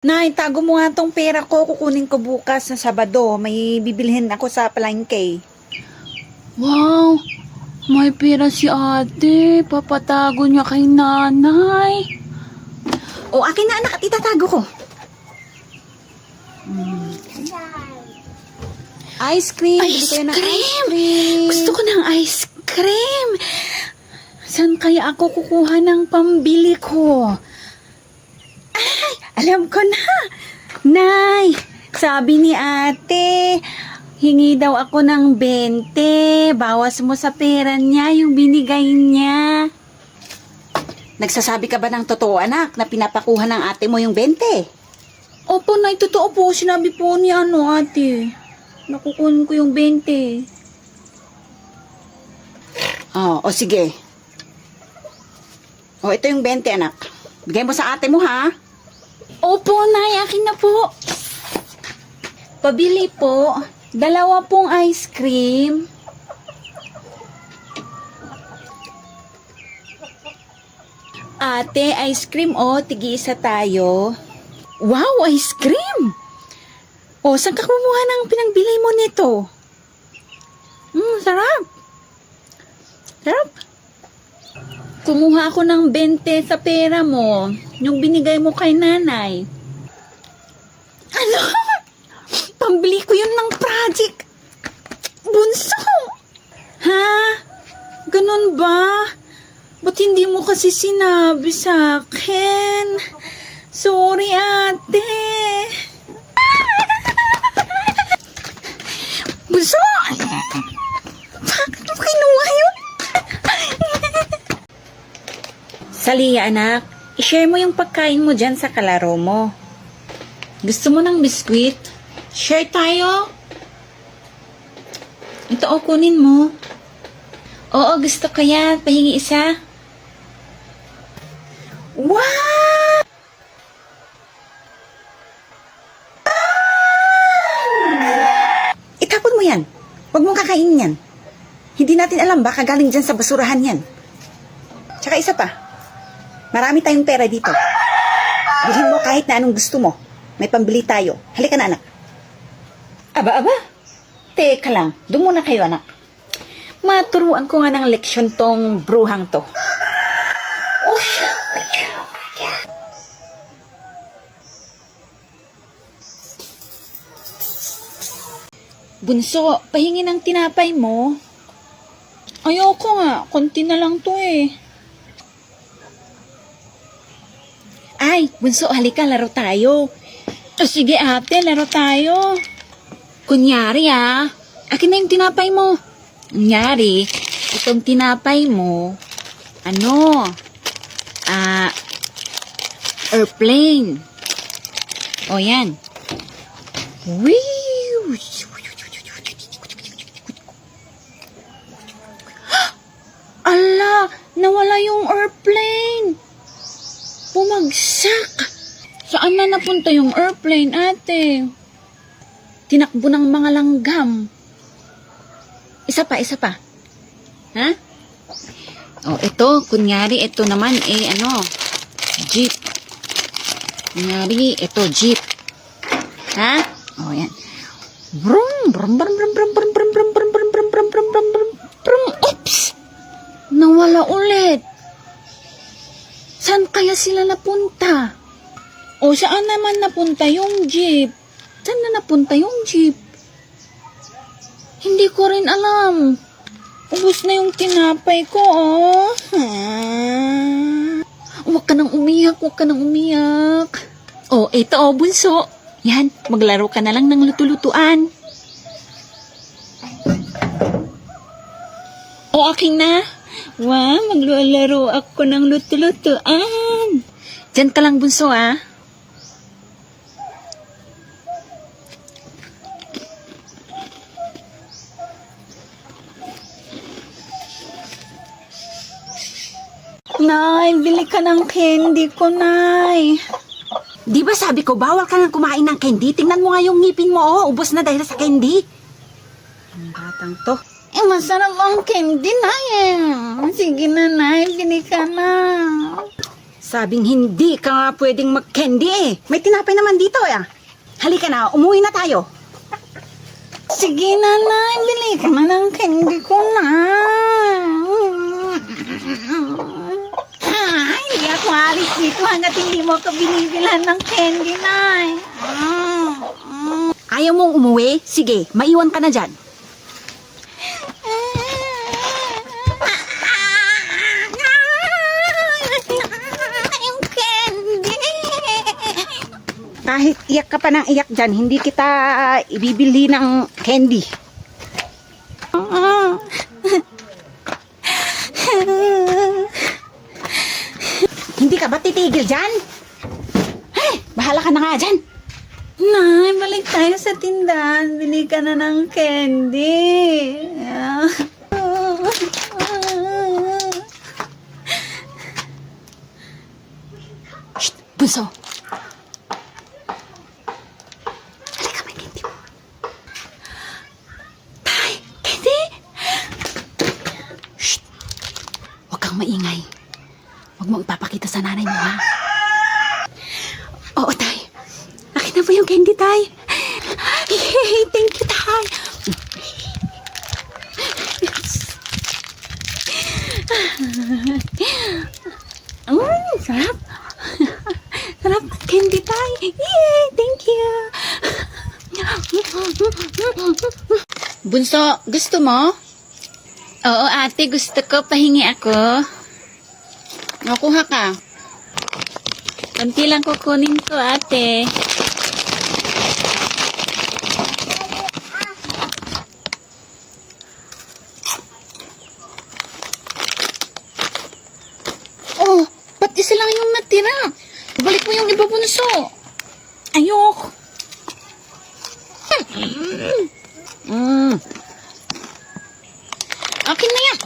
Nay, tago mo nga tong pera ko. Kukunin ko bukas na Sabado. May bibilhin ako sa palengke. Wow! May pera si ate. Papatago niya kay nanay. O, akin na anak at itatago ko. Ice cream. Bili Ice kayo ng cream! ice cream. Gusto ko ng ice cream. Saan kaya ako kukuha ng pambili ko? Ay, alam ko na. Nay, sabi ni ate, hingi daw ako ng 20. Bawas mo sa pera niya yung binigay niya. Nagsasabi ka ba ng totoo, anak, na pinapakuha ng ate mo yung 20? Opo, Nay, totoo po. Sinabi po ni ate. Nakukunin ko yung 20. O sige. O, ito yung 20, anak. Bigay mo sa ate mo, ha? Opo, Nay, akin na po. Pabili po. 2 pong ice cream. Ate, ice cream tig-isa tayo. Wow, ice cream! Saan ka kumuha ng pinangbili mo nito? Sarap. Sarap. Kumuha ako ng 20 sa pera mo, yung binigay mo kay nanay. Ano? Pambili ko yun ng project. Bunso! Ha? Ganun ba? Ba't hindi mo kasi sinabi sa akin? Sorry, ate. Bunso! Bakit mo kinuha yun? Saliya, anak. I-share mo yung pagkain mo dyan sa kalaro mo. Gusto mo ng biskwit? Share tayo. Ito, kunin mo. Oo, gusto ko yan. Pahingi isa. Wow! Itapon mo yan. Huwag mong kakainin yan. Hindi natin alam, baka galing dyan sa basurahan yan. Tsaka isa pa. Marami tayong pera dito. Bilhin mo kahit na anong gusto mo. May pambili tayo. Halika na, anak. Aba. Teka lang. Doon muna kayo, anak. Maturuan ko nga ng leksyon tong bruhang to. Bunso, pahingi ng tinapay mo. Ayoko nga. Konti na lang to eh. Ay, Bunso, halika, laro tayo. Sige ate, laro tayo. Kunyari akin na yung tinapay mo. Kunyari, itong tinapay mo, airplane. O yan. Whee! Ala, nawala yung airplane. Bumagsak. Saan na napunta yung airplane, ate? Tinakbo ng mga langgam. Isa pa. Ha? Ito, kunyari, ito naman, jeep. Kunyari, ito, jeep. Ha? Yan. Brum, brum, brum, brum, brum, brum, brum, brum, brum, brum, brum, brum, brum, brum, brum, brum, oops! Nawala ulit. Saan kaya sila napunta? Saan naman napunta yung jeep? Saan na napunta yung jeep? Hindi ko rin alam. Ubus na yung tinapay ko, Huwag ka nang umiyak. Ito, Bunso. Yan, maglaro ka na lang ng luto-lutuan. Akin na. Wow, maglalaro ako ng luto-lutuan. Diyan ka lang, Bunso, Nay, bili ka ng candy ko, Nay. Di ba sabi ko, bawal ka nga kumain ng candy? Tingnan mo nga yung ngipin mo, ubos na dahil sa candy. Ang batang to. Masarap ang candy, Nay. Sige na, Nay, bili ka na. Sabing hindi ka nga pwedeng mag-candy eh. May tinapay naman dito eh. Halika na, umuwi na tayo. Sige, nanay. Bili ka na ng candy ko na. Hindi ako alis dito hanggat hindi mo ka binibilhan ng candy, nay. Ayaw mong umuwi? Sige, maiwan ka na dyan. Yung candy. Kahit iyak ka pa ng iyak dyan, hindi kita ibibili ng candy. Hindi ka ba titigil dyan? Ay, bahala ka na nga dyan. Nay, balik tayo sa tindahan. Bili ka na ng candy. Shh, bunso. Halika, may candy mo. Tay, candy! Shh, huwag kang maingay. Huwag mo ipapakita sa nanay mo, ha? Oo, tay. Akin na po yung candy, tay. Yay, thank you, tay. Sarap. Sarap ng candy, tay. Yay, thank you. Bunso, gusto mo? Oo, ate, gusto ko. Pahingi ako. Nakuha ka. Kunti lang kukunin ko, ate. Oh, ba't isa lang yung natira? Balik mo yung iba, bunso. Ayoko. Akin na yan.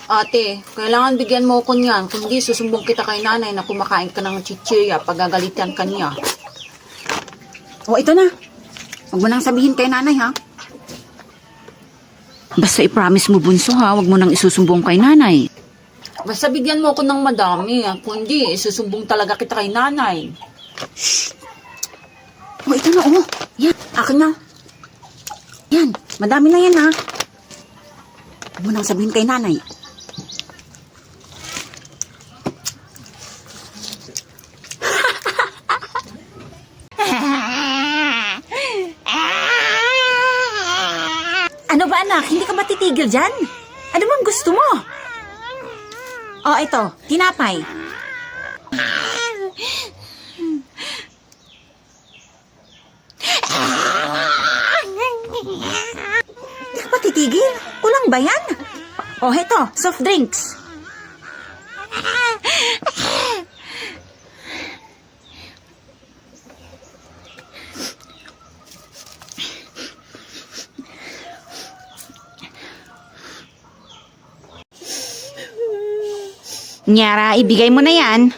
Ate, kailangan bigyan mo ko niyan. Kundi susumbong kita kay nanay na kumakain ka ng chichirya pag gagalitan ka niya. O, ito na. Huwag mo nang sabihin kay nanay, ha? Basta i-promise mo, bunso, ha? Huwag mo nang isusumbong kay nanay. Basta bigyan mo ko ng madami. Kundi susumbong talaga kita kay nanay. O, ito na, oh. Yan, akin na. Yan, madami na yan, ha? Huwag mo nang sabihin kay nanay. Ano ba, anak? Hindi ka ba titigil dyan? Ano bang gusto mo? Oh, ito, tinapay. Hindi ka ba titigil? Kulang ba yan? Oh, ito, soft drinks. Nyara, ibigay mo na yan.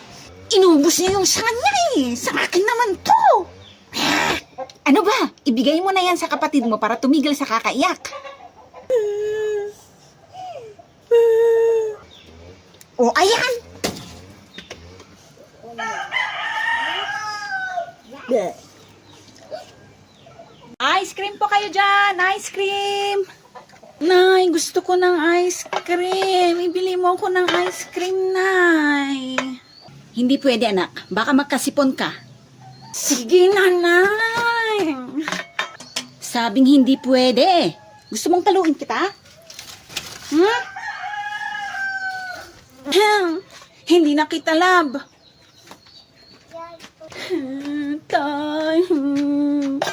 Inubos niya yung sa kanya eh. Sa akin naman to. Ano ba? Ibigay mo na yan sa kapatid mo para tumigil sa kakaiyak. O, ayan! Ice cream po kayo dyan! Ice cream! Nay, gusto ko ng ice cream. Ibili mo ako ng ice cream, Nay. Hindi pwede, anak. Baka magkasipon ka. Sige, nanay. Sabing hindi pwede. Gusto mong taluin kita? Hindi na kita love.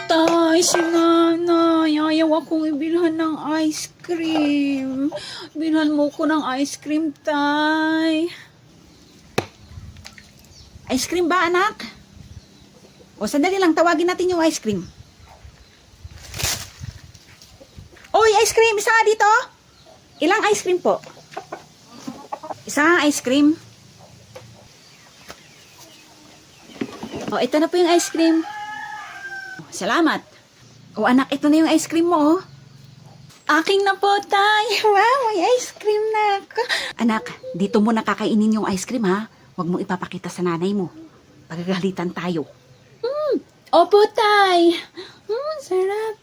Tay, si nanay. Ayaw akong ibilhan ng ice cream. Bilhan mo ko ng ice cream, tay. Ice cream ba, anak? O, sandali lang. Tawagin natin yung ice cream. Oy, ice cream! Isa nga dito. Ilang ice cream po? Isa ice cream. O, ito na po yung ice cream. Salamat. O, anak, ito na yung ice cream mo, oh. Aking na po, Tay. Wow, may ice cream na ako. Anak, dito mo nakakainin yung ice cream, ha? Huwag mo ipapakita sa nanay mo. Pagagalitan tayo. Opo, Tay. Sarap.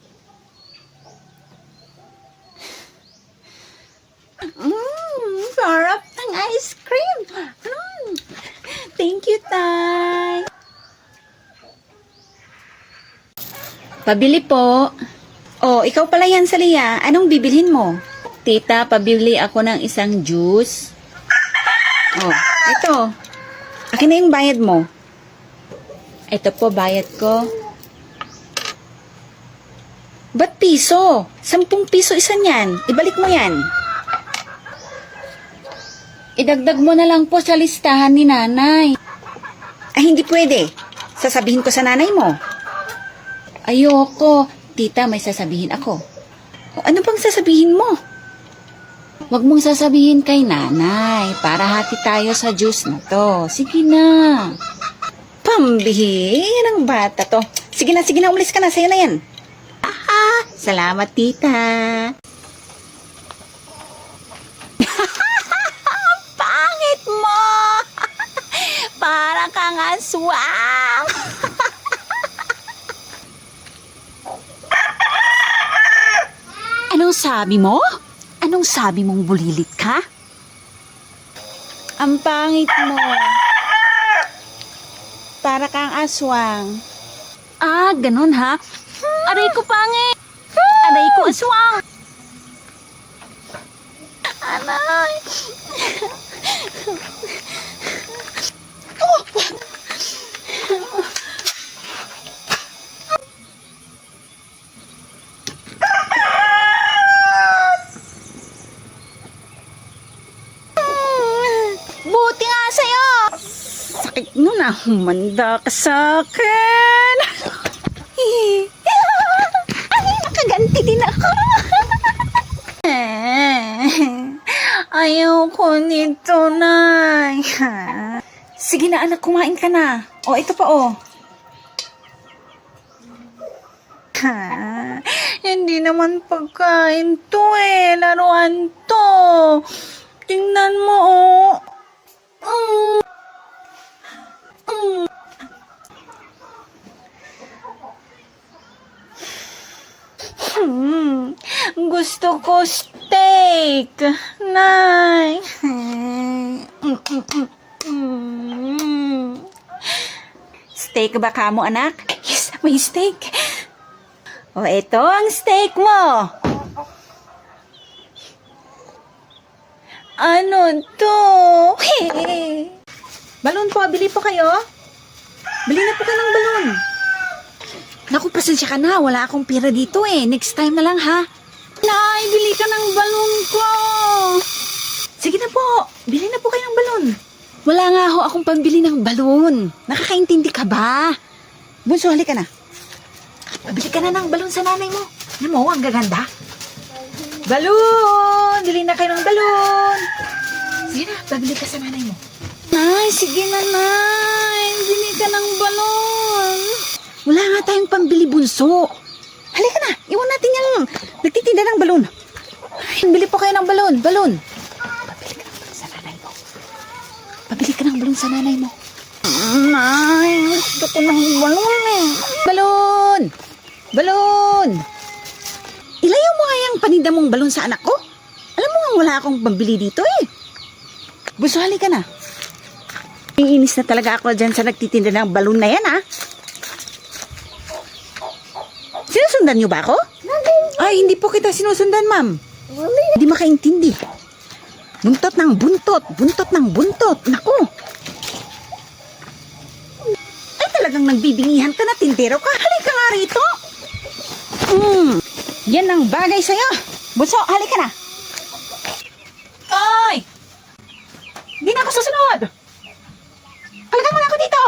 Sarap ng ice cream. Thank you, Tay. Pabili po. Oh, ikaw pala yan, Salia. Anong bibilhin mo? Tita, pabili ako ng isang juice. Oh, ito. Akin na yung bayad mo. Ito po, bayad ko. Ba't piso? 10 piso isa niyan. Ibalik mo yan. Idagdag mo na lang po sa listahan ni nanay. Ay, hindi pwede. Sasabihin ko sa nanay mo. Ayoko. Tita, may sasabihin ako. O, ano bang sasabihin mo? Huwag mong sasabihin kay nanay para hati tayo sa juice na to. Sige na. Pambihir ang bata to. Sige na, umalis ka na. Sa'yo na yan. Salamat, tita. Pangit mo! Para kang aswang! Anong sabi mo? Anong sabi mong bulilit ka? Ang pangit mo. Para kang aswang. Ah, ganun ha? Aray ko pangit! Aray ko aswang! Anay! Buti nga sa'yo! Sakit nun ah, humanda ka sa'kin! Ay, nakaganti din ako! Ayoko nito, Nay. Sige na, anak, kumain ka na. O, ito pa, o. Hindi naman pagkain to eh. Laruan to. Tingnan mo, oh. Gusto ko steak. Nay. Steak ba ka mo, anak? Yes, may steak. O, ito ang steak mo. Ano to? Balon po, bili po kayo. Bili na po ka ng balon. Naku, pasensya ka na. Wala akong pera dito eh. Next time na lang ha. Nay, bili ka ng balon ko. Sige na po. Bili na po kayo ng balon. Wala nga ho akong pambili ng balon. Nakakaintindi ka ba? Bunso, halika na. Pabili ka na ng balon sa nanay mo. Ano mo, ang gaganda. Balon! Bili na kayo ng balon. Sige na, pabili ka sa nanay mo. Nay, sige na, Nay. Bili ka ng balon. Wala nga tayong pambili, bunso. Halika na, iwan natin yung nagtitinda ng balon. Ay, bili po kayo ng balon. Balon. Pabili ka ng balon sa nanay mo. Pabili ka ng balon sa nanay mo. Nay, gusto ko ng balon eh. Balon! Balon! Ilayo mo nga yung paninda mong balon sa anak ko. Alam mo nga wala akong pambili dito eh. Bunso, halika na. Iinis na talaga ako dyan sa nagtitinda ng balon na yan ah. Sinusundan niyo ba ako? Ay, hindi po kita sinusundan, ma'am. Hindi makaintindi. Buntot ng buntot. Buntot ng buntot. Naku. Ay, talagang nagbibingihan ka na, tindero ka. Halika nga rito. Yan ang bagay sa'yo. Bunso, halika na. Ay! Hindi na ako susunod. Halika muna ako dito.